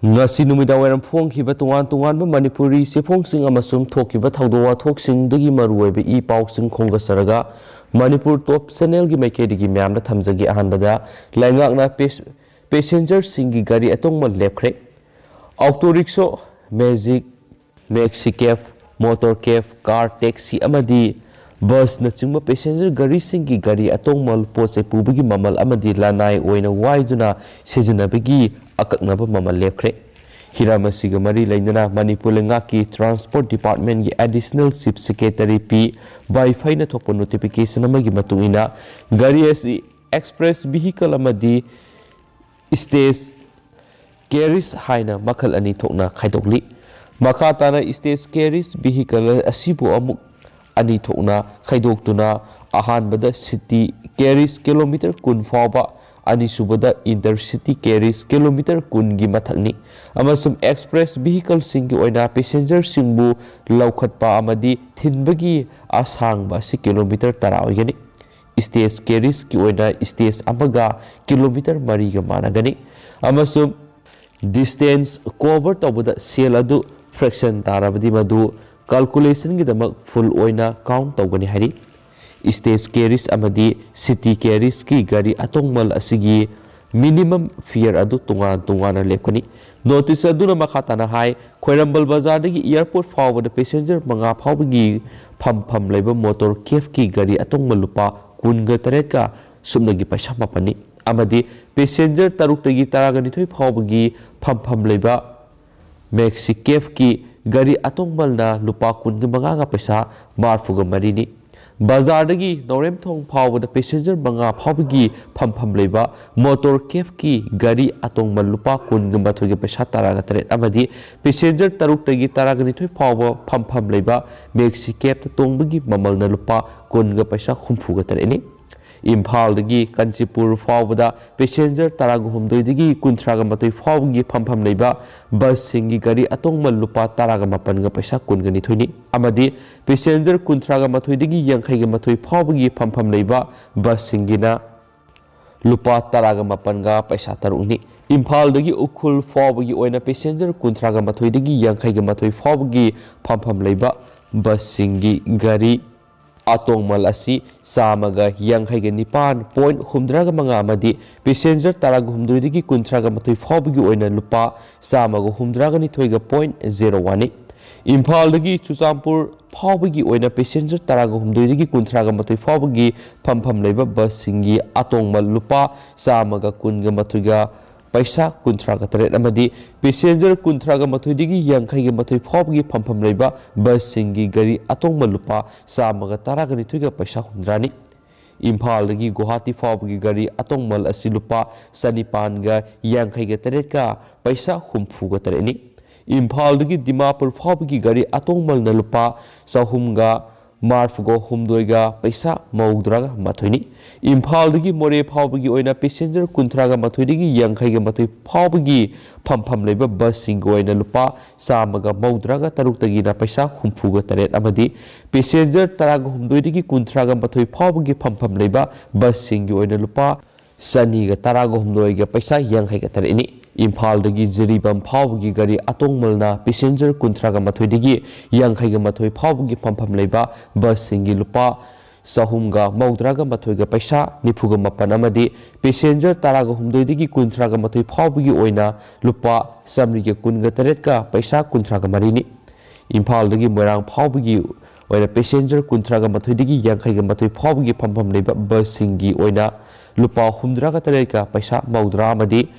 ngasi numida wairam phongkhiba tungan tungan Manipuri sephongsing amasum thokhiba thawdo wathoksingdagi maruoiba I pausing khongasaraga Manipur top channel gi maikedi myamna thamjagi ahanbada laingakna passenger singi gari atongma lepkhre auto rickshaw magic maxi cab motor cab car taxi amadi bus na chingba passenger gari singi gari atongmal poche pubagi mamal amadi lanai oina waiduna sijinabagi akaknaba mamal lepkhre hiramasiga mari lainana Manipur lengaki transport department gi additional chief secretary p by faina thopa notification amagi matungina gari asi express vehicle amadi stage carries haina makhal ani thokna khaidokli makhatana stage carries vehicle asibu amuk ani thokna khaidoktuna ahanbada city carries kilometer kun fawba ani subada intercity carries kilometer kun gi mathakni amasum express vehicle singi oina passenger singbu laukhatpa amadi thinbagi asangba si kilometer 10 oigani stage carries ki oina stage amaga kilometer 3 ga managani amasum distance cover tawbada sel adu fraction tarabadi madu calculation gi damak full oina count tawgani hari stage carries amadi city carries ki gari atongmal asigi minimum fare adu tunga lepkani notice aduna makhatana hai khoirambal bazar dagi airport fawbada passenger manga fawbagi pham laiba motor cab ki gari atongmal lupa kunga tareka sumnagi paisa mapani amadi passenger taruk tagi taragani thoi fawbagi pham laiba maxi cab ki gari atongmal na lupa kunga manga ga paisa marfuga marini bazar dagi norem thong phawbada passenger manga phawbagi pham laiba motor cab ki gari atongmal lupa kunga mathoi ga paisa taraga tare amadi passenger taruk tagi taragani thoi phawba pham laiba maxi cab ta tongbagi mamal na lupa kunga paisa khumfu ga tare ni Imphal dagi Kanchipur fawbada passenger taraga humdoi dagi kunthraga matoi fawgi pham leiba bus singi gari atongmal lupa taraga mapan ga paisa kungani thoini amadi passenger kunthraga mathoi dagi yangkhai ga mathoi fawgi pham leiba bus singina lupa taraga mapan ga paisa taruni Imphal dagi ukhul fawgi oina passenger kunthraga mathoi dagi yangkhai ga mathoi fawgi pham leiba bus singi gari atongmal asi samaga yangkhaiga nipan point humdraga manga amadi passenger taraga humdui digi kunthraga mathoi fawbagi oina lupa samaga humdraga ni thoiga point 01 Imphal dagi Chuchampur fawbagi oina passenger taraga humdui digi kunthraga mathoi fawbagi pham leiba bus singi atongmal lupa samaga kunga mathoiga paisa kunthraga tare amadi passenger kunthraga mathoi digi yangkhai ga mathoi fawbagi pham leiba bus singi gari atongmal lupa samaga taraga ni thoiga paisa humdrani Imphal dagi Guwahati fawbagi gari atongmal asi lupa sanipan ga yangkhai ga tare ka paisa humfu ga tare ni Imphal dagi Dimapur fawbagi gari atongmal na lupa sahum ga marfugo humdoiga paisa maugdraga mathoini Imphal dagi More fawbagi oina passenger kunthraga mathoidagi yangkhai ga mathoi fawbagi pham leiba bus singo oina lupa samaga maugdraga taruk tagi na paisa humfuga taret amadi passenger taraga humdoidagi kunthraga mathoi fawbagi pham leiba bus singo oina lupa sani ga taraga humdoiga paisa yangkhai ga tareni Imphal dagi Jiribam fawbagi gari atongmalna passenger kunthraga mathoi dagi yangkhai ga mathoi fawbagi pham leiba bus singi lupa sahumga maudraga mathoiga paisa nifuga mapan amadi passenger taraga humdoi dagi kunthraga mathoi fawbagi oina lupa samriga kunga taretka paisa kunthraga marini Imphal dagi Moirang fawbagi oina passenger kunthraga mathoi dagi yangkhai ga mathoi fawbagi pham leiba bus singi oina lupa humdraga taretka paisa maudra amadi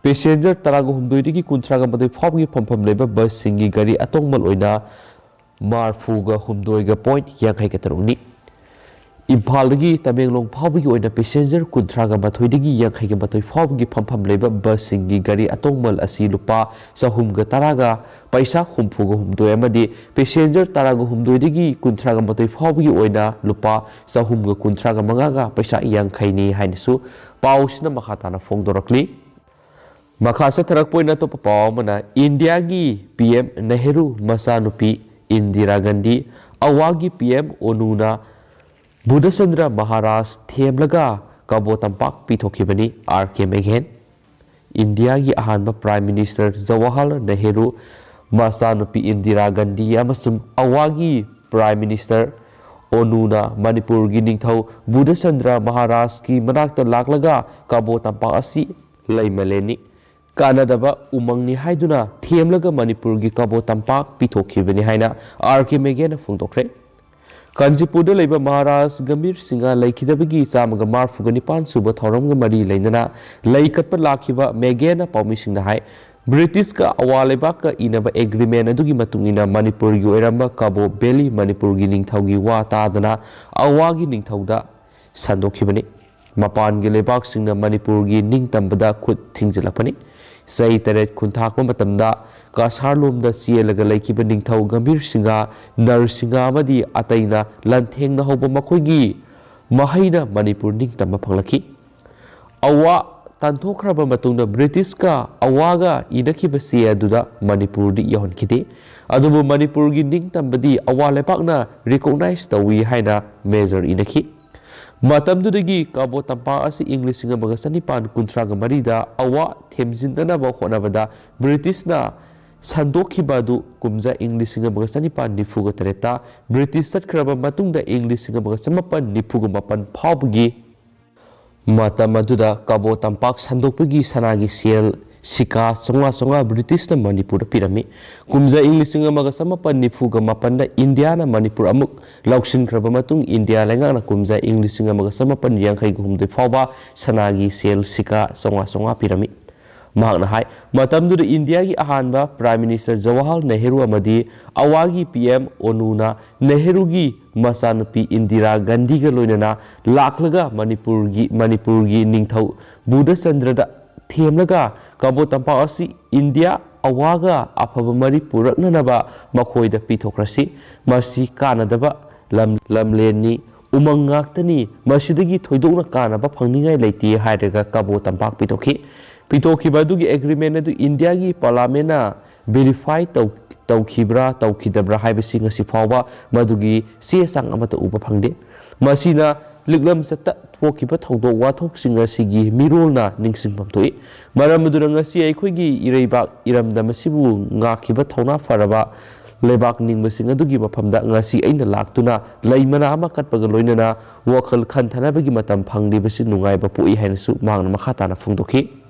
passenger taraga humdoi dagi kunthraga mathoi fawbagi pham leiba bus singi gari atongmal oina marfuga humdoiga point yangkhai ga taruni Imphal dagi Tamenglong fawbagi oina passenger kunthraga mathoi dagi yangkhai ga mathoi fawbagi pham leiba bus singi gari atongmal asi lupa sahumga taraga paisa humfuga humdoi amadi passenger taraga humdoi dagi kunthraga mathoi fawbagi oina lupa sahumga kunthraga mangaga paisa yangkhai ni hainasu pausina makhatana phongdorakli Makhasa tharak poina to papaw mana India gi PM Nehru Machanupi Indira Gandhi awagi PM onuna Budhachandra Maharaj themlaga Kabo tampak pithokibani RK Meghen India gi ahanba Prime Minister Jawaharlal Nehru, Machanupi Indira Gandhi amasung awagi Prime Minister Onuna Manipur gi ningthau Budhachandra Maharaj ki manakta laklaga Kabo tampak asi leimaleni kanadaba umangni haiduna themlaga Manipur gi Kabo tampak pithokhibani haina RK Megena phungtokre Kanjipurda leiba Maharaj Gambir Singha leikidabagi chamaga marfuga nipan suba thoramga mari leinana leikatpa lakhiba Megena paumisingna hai British ka awaleba ka inaba agreement adugi matungina Manipur gi oiramba Kabo Valley Manipur gi ningthau gi wa tadana awagi ningthauda sandokhibani mapan gi lebak singna Manipur gi ningtambada khut thingjalapani sai taret khunthakpa matamda kasarlomda sielaga leikiba ningthau Gambir Singha Narsingha amadi ataina lanthengna hoba makhoigi mahaina Manipur ningtamba phanglaki awa tanthokraba matungna British ka awaga inakiba se aduda Manipur di yahonkide adubu Manipur gi ningtambadi awa lepakna recognize tawi haina measure inaki matamdudagi Kabo tampak asi English singa magasanipan kuntraga marida awa themjindana ba khonabada British na sandokibadu kumza English singa magasanipan nifuga tereta British satkraba matungda English singa magasamapan nifuga mapan phawgi matamaduda Kabo tampak sandokpagi sanagi sel sika songa British na Manipur pirami kumza English singa magasamapan nifuga mapanda India na Manipur amuk lauksin kraba matung India lenga na kumza English singa magasamapan yangkai gumde phawba sanagi sel sika songa pirami mahakna hai matamdu India gi ahanba Prime Minister Jawaharlal Nehru amadi awagi PM Onuna Nehru gi Machanupi Indira Gandhi ga loinana laklaga Manipur gi ningthau Budhachandra da themlaga Kabo tampak asi India awaga afaba mari puraknanaba makhoida pitokrasi masi kanadaba lamleni umang ngaktani masidagi thoidokna kanaba phangningai leiti hairaga Kabo tampak pitokhi badugi agreement adu India gi parliament na verify tawkhibra tawkhidabra haibasi ngasi phawba madugi sesang amata uba phangde masina liklam sata thokiba thodok wathok singa sigi mirolna ningsingpam toi maramuduna ngasi aikhoigi ireibak iramda masibu ngakhiba thona faraba lebak ningmasing adugi maphamda ngasi aina laktuna leimana ama katpaga loinana wakhal khantanabagi matam phangdi basi nungaiba pui hainasu mangna makhatana phungdokhi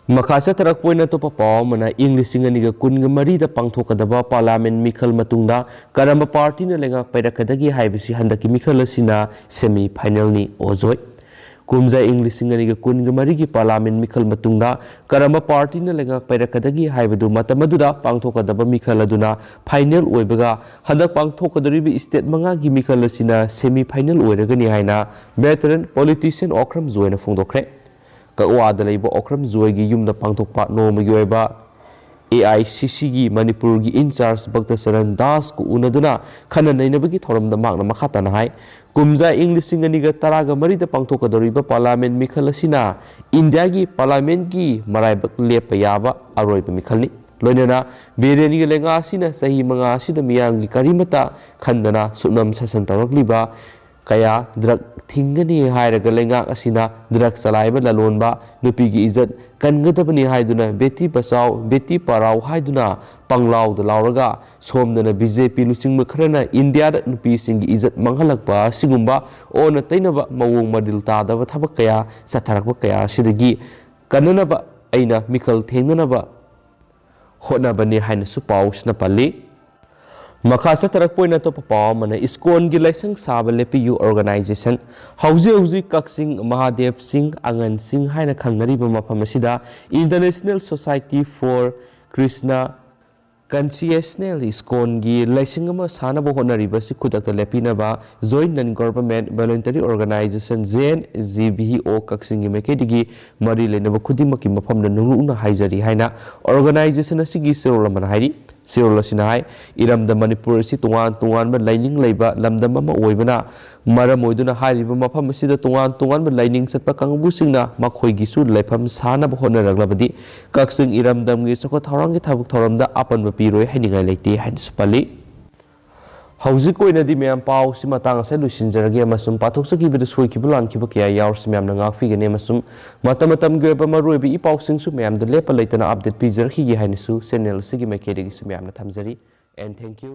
Makasa tarak poina to papa mana English singaniga kunga marida pangthokadaba parliament mikhal matungda karamba party na lenga pairakadagi haibisi handaki mikhal asina semi final ni ozoi kumza English singaniga kunga marigi parliament mikhal matungda karamba party na lenga pairakadagi haibadu matamaduda pangthokadaba mikhal aduna final oibaga handak pangthokadaribi state manga gi mikhal asina semi final oiragani haina veteran politician okram zoina phongdokre Kawada leiba okram zuwagi yumna pangthokpa nomagi oiba AICC gi Manipur gi in charge Bhaktasaran Das ku unaduna khana nainabagi thoramda makna makhatana hai kumza English singaniga taraga marida pangthokadoriba parliament mikhalasina India gi parliament gi maraibak lepa yaba aroiba mikhalni loinana bereni lenga asina sahi manga asida miyang gi karimata khandana sunam sasan tawakliba kaya drug thingani hairaga lenga asina drug salaiba lalonba nupi gi izat kangadabani haiduna beti basau beti parau haiduna panglaw da lauraga somdana BJP lusing makhrana India da nupi singi izat manghalakba sigumba ona tainaba mawong madil tadaba thabak kaya satharakba kaya sidagi kananaba aina mikhal thengnanaba honabani haina su pausna palli Makasa tarak poina to papa mana iskon gi laisang saba lepi organization hauzi kaksing Mahadev Singh Angan Singh haina khangnari ba mafam asida International Society for Krishna Consciousness iskon gi laising ama sana bo honari ba si khudakta lepina ba joint non government voluntary organization JNGBO kaksing gi mekedigi mari lena ba khudimaki mafam na nungna haijari haina organization asigi serolaman hairi Sirol Sinai, Iram the Manipur si Tungan, but lining labor, Lamdama Oibana, Maramoiduna Hari, Mapamasi the Tungan, but lining Satpakang Busina, Makoi Gisu, Lepam, Sana Honor Glabadi, Kaxing Iram Dam Gisoko Tarangi Tabuk Toram, the Upon Mapiro, heading a lady, Hanspali. ꯍꯧꯖꯤꯛ ꯑꯣꯏꯅꯗꯤ ꯃꯌꯥꯝ ꯄꯥꯎꯁꯤ ꯃꯇꯥꯡ ꯑꯁꯦ ꯂꯣꯏꯁꯤꯟꯖꯔꯒꯦ ꯑꯃꯁꯨꯡ ꯄꯥꯊꯣꯛꯆꯈꯤꯕꯗ ꯁꯣꯏꯈꯤꯕ ꯂꯥꯟꯈꯤꯕ ꯀꯌꯥ ꯌꯥꯎꯔꯁꯤ ꯃꯌꯥꯝꯅ ꯉꯥꯛꯄꯤꯒꯅꯤ ꯑꯃꯁꯨꯡ ꯃꯇꯝꯒꯤ ꯑꯣꯏꯕ ꯃꯔꯨꯑꯣꯏꯕ ꯏ ꯄꯥꯎꯁꯤꯡꯁꯨ ꯃꯌꯥꯝꯗ ꯂꯦꯞꯄ ꯂꯩꯇꯅ ꯑꯞꯗꯦꯠ ꯄꯤꯖꯔꯛꯈꯤꯒꯦ ꯍꯥꯏꯅꯁꯨ ꯆꯦꯅꯦꯜ ꯑꯁꯤꯒꯤ ꯃꯥꯏꯀꯩꯗꯒꯤꯁꯨ ꯃꯌꯥꯝꯅ ꯊꯝꯖꯔꯤ ꯑꯦꯟ ꯊꯦꯡꯛ ꯌꯨ